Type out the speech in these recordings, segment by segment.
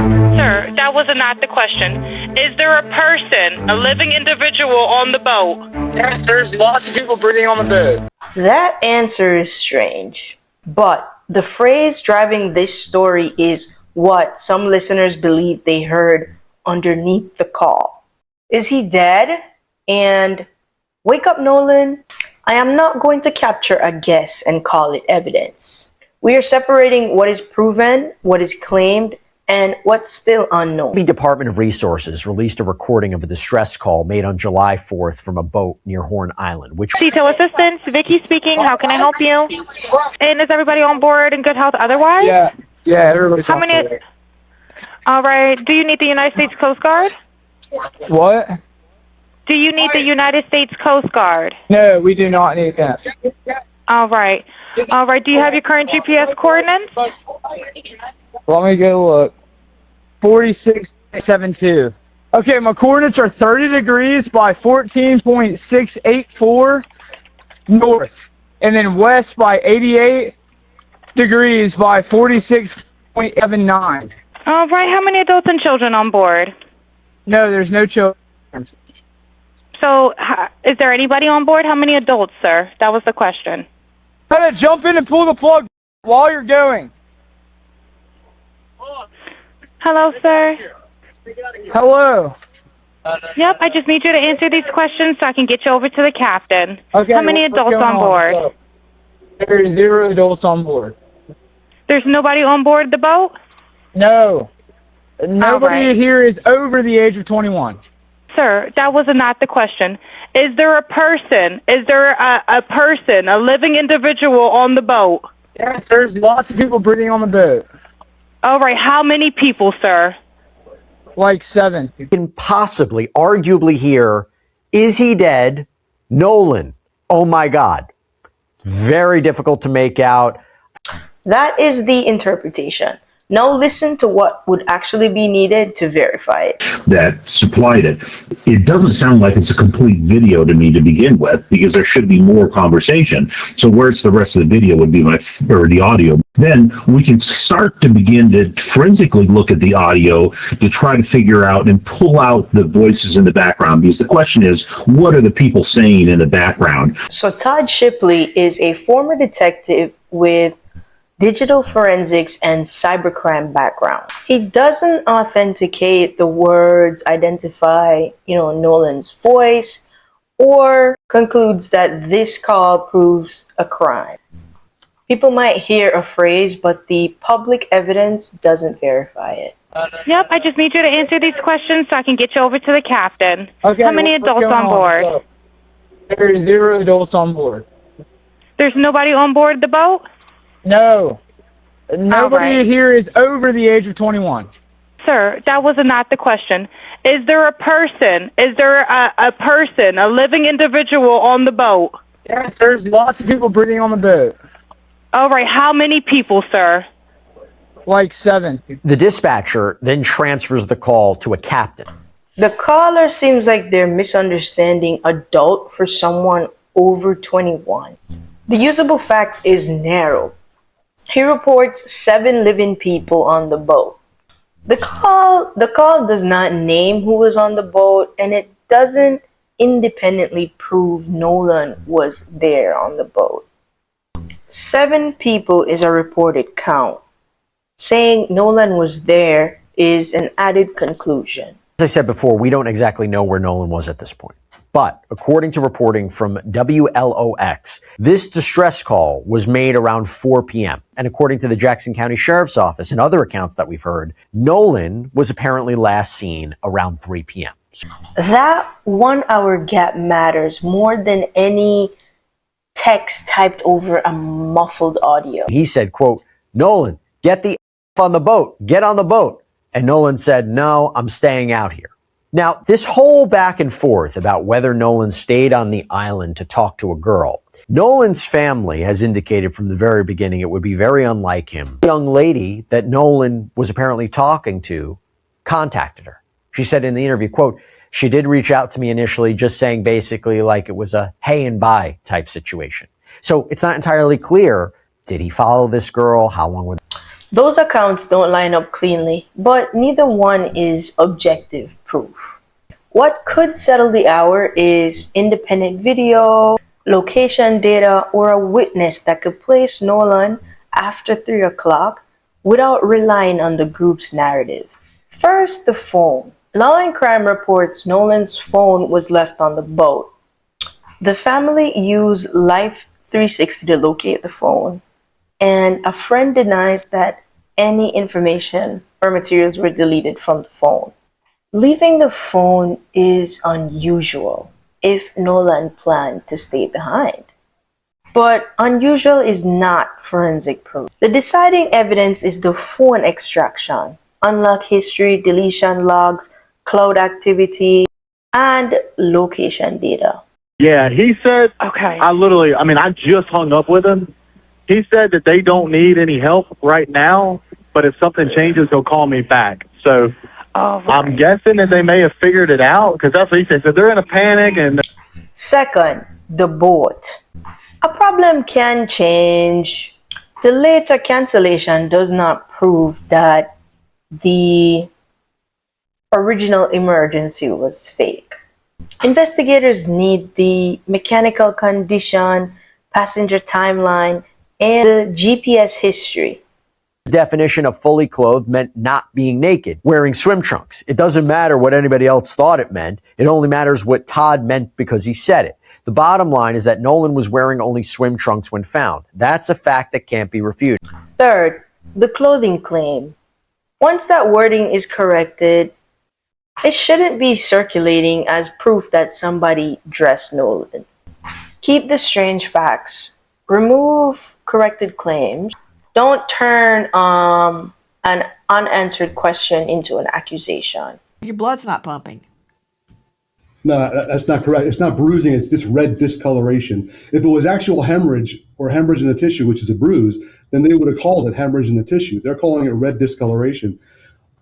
Sir, that was not the question. Is there a person, a living individual on the boat? Yes, there's lots of people breathing on the boat. That answer is strange, but the phrase driving this story is what some listeners believe they heard underneath the call. Is he dead? And wake up, Nolan. I am not going to capture a guess and call it evidence. We are separating what is proven, what is claimed, and what's still unknown. The Department of Resources released a recording of a distress call made on July 4th from a boat near Horn Island, which... Detail assistance, Vicky speaking. How can I help you? And is everybody on board in good health otherwise? Yeah, everybody's How many? board. All right. Do you need the United States Coast Guard? What? Do you need the United States Coast Guard? No, we do not need that. All right. All right. Do you have your current GPS coordinates? Let me go look. 4672. Okay, my coordinates are 30 degrees by 14.684 north, and then west by 88 degrees by 46.79. All right. How many adults and children on board? No, there's no children. So, is there anybody on board? How many adults, sir? That was the question. I'm gonna jump in and pull the plug while you're going. Hello, sir. Hello. Yep, I just need you to answer these questions so I can get you over to the captain. Okay. How many what's adults going on board? So, there's 0 adults on board. There's nobody on board the boat? No. Nobody right. here is over the age of 21. Sir, that was not the question. Is there a person, a person, a living individual on the boat? Yes, there's lots of people breathing on the boat. All right, how many people, sir? Like 7. You can possibly, arguably hear, is he dead? Nolan. Oh my God. Very difficult to make out. That is the interpretation. Now listen to what would actually be needed to verify it. That supplied it. It doesn't sound like it's a complete video to me to begin with, because there should be more conversation. So where's the rest of the video would be the audio. Then we can start to begin to forensically look at the audio to try to figure out and pull out the voices in the background, because the question is, what are the people saying in the background? So Todd Shipley is a former detective with digital forensics and cybercrime background. He doesn't authenticate the words, identify, Nolan's voice, or concludes that this call proves a crime. People might hear a phrase, but the public evidence doesn't verify it. Yep, I just need you to answer these questions so I can get you over to the captain. Okay, How many what's adults going on board? So, there's 0 adults on board. There's nobody on board the boat? No. Nobody right. here is over the age of 21. Sir, that was not the question. Is there a person, a person, a living individual on the boat? Yes, there's lots of people breathing on the boat. All right, how many people, sir? Like 7. The dispatcher then transfers the call to a captain. The caller seems like they're misunderstanding adult for someone over 21. The usable fact is narrow. He reports 7 living people on the boat. The call does not name who was on the boat, and it doesn't independently prove Nolan was there on the boat. 7 people is a reported count. Saying Nolan was there is an added conclusion. As I said before, we don't exactly know where Nolan was at this point. But according to reporting from WLOX, this distress call was made around 4 p.m. And according to the Jackson County Sheriff's Office and other accounts that we've heard, Nolan was apparently last seen around 3 p.m. That 1 hour gap matters more than any text typed over a muffled audio. He said, quote, Nolan, get the F on the boat, get on the boat. And Nolan said, no, I'm staying out here. Now, this whole back and forth about whether Nolan stayed on the island to talk to a girl, Nolan's family has indicated from the very beginning it would be very unlike him. The young lady that Nolan was apparently talking to contacted her. She said in the interview, quote, she did reach out to me initially just saying basically like it was a hey and bye type situation. So it's not entirely clear, did he follow this girl? How long were they? Those accounts don't line up cleanly, but neither one is objective proof. What could settle the hour is independent video, location data, or a witness that could place Nolan after 3 o'clock without relying on the group's narrative. First, the phone. Law and Crime reports Nolan's phone was left on the boat. The family used Life 360 to locate the phone, and a friend denies that any information or materials were deleted from the phone. Leaving the phone is unusual if Nolan planned to stay behind. But unusual is not forensic proof. The deciding evidence is the phone extraction, unlock history, deletion logs, cloud activity, and location data. Yeah, he said, Okay. I just hung up with him. He said that they don't need any help right now, but if something changes, he'll call me back. So Oh, I'm guessing that they may have figured it out, because that's what he said. So they're in a panic, and Second, the boat. A problem can change. The later cancellation does not prove that the original emergency was fake. Investigators need the mechanical condition, passenger timeline, and the GPS history. Definition of fully clothed meant not being naked, wearing swim trunks. It doesn't matter what anybody else thought it meant. It only matters what Todd meant because he said it. The bottom line is that Nolan was wearing only swim trunks when found. That's a fact that can't be refuted. Third, the clothing claim. Once that wording is corrected, it shouldn't be circulating as proof that somebody dressed Nolan. Keep the strange facts. Remove corrected claims. Don't turn an unanswered question into an accusation. Your blood's not pumping. No, that's not correct. It's not bruising. It's just red discoloration. If it was actual hemorrhage or hemorrhage in the tissue, which is a bruise, then they would have called it hemorrhage in the tissue. They're calling it red discoloration.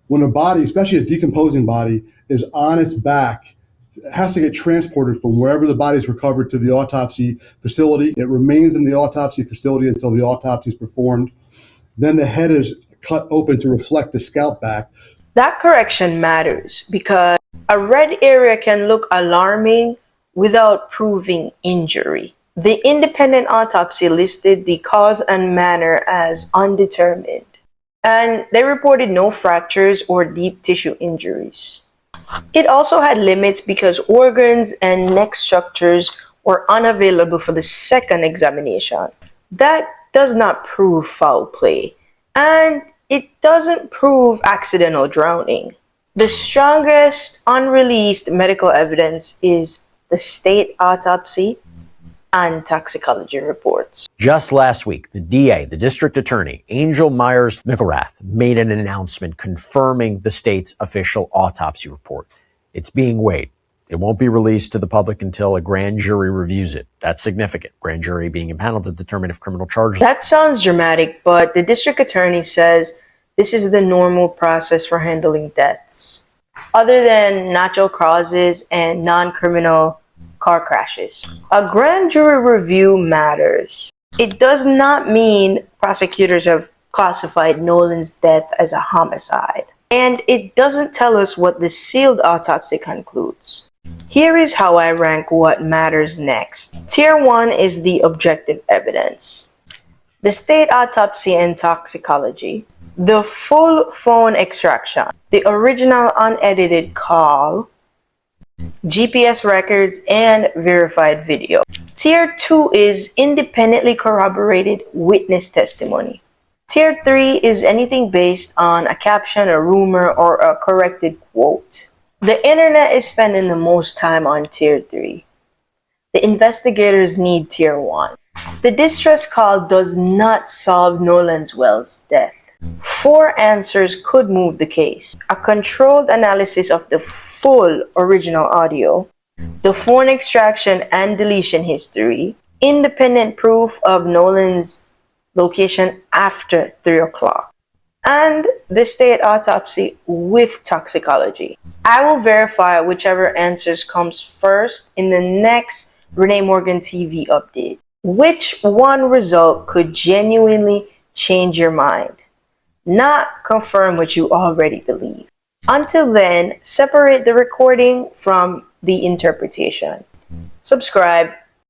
When a body, especially a decomposing body, is on its back, it has to get transported from wherever the body is recovered to the autopsy facility. It remains in the autopsy facility until the autopsy is performed. Then the head is cut open to reflect the scalp back. That correction matters because a red area can look alarming without proving injury. The independent autopsy listed the cause and manner as undetermined, and they reported no fractures or deep tissue injuries. It also had limits because organs and neck structures were unavailable for the second examination. That does not prove foul play, and it doesn't prove accidental drowning. The strongest unreleased medical evidence is the state autopsy and toxicology reports. Just last week, the DA, the district attorney, Angel Myers McElrath, made an announcement confirming the state's official autopsy report. It's being weighed. It won't be released to the public until a grand jury reviews it. That's significant. Grand jury being impaneled to determine if criminal charges. That sounds dramatic, but the district attorney says this is the normal process for handling deaths, other than natural causes and non-criminal car crashes. A grand jury review matters. It does not mean prosecutors have classified Nolan's death as a homicide. And it doesn't tell us what the sealed autopsy concludes. Here is how I rank what matters next. Tier 1 is the objective evidence, the state autopsy and toxicology, the full phone extraction, the original unedited call, GPS records, and verified video. Tier 2 is independently corroborated witness testimony. Tier 3 is anything based on a caption, a rumor, or a corrected quote. The internet is spending the most time on Tier 3. The investigators need Tier 1. The distress call does not solve Nolan Wells' death. 4 answers could move the case: a controlled analysis of the full original audio, the phone extraction and deletion history, independent proof of Nolan's location after 3 o'clock, and the state autopsy with toxicology. I will verify whichever answers comes first in the next Renee Morgan TV update. Which one result could genuinely change your mind? not confirm what you already believe. Until then, separate the recording from the interpretation. Subscribe.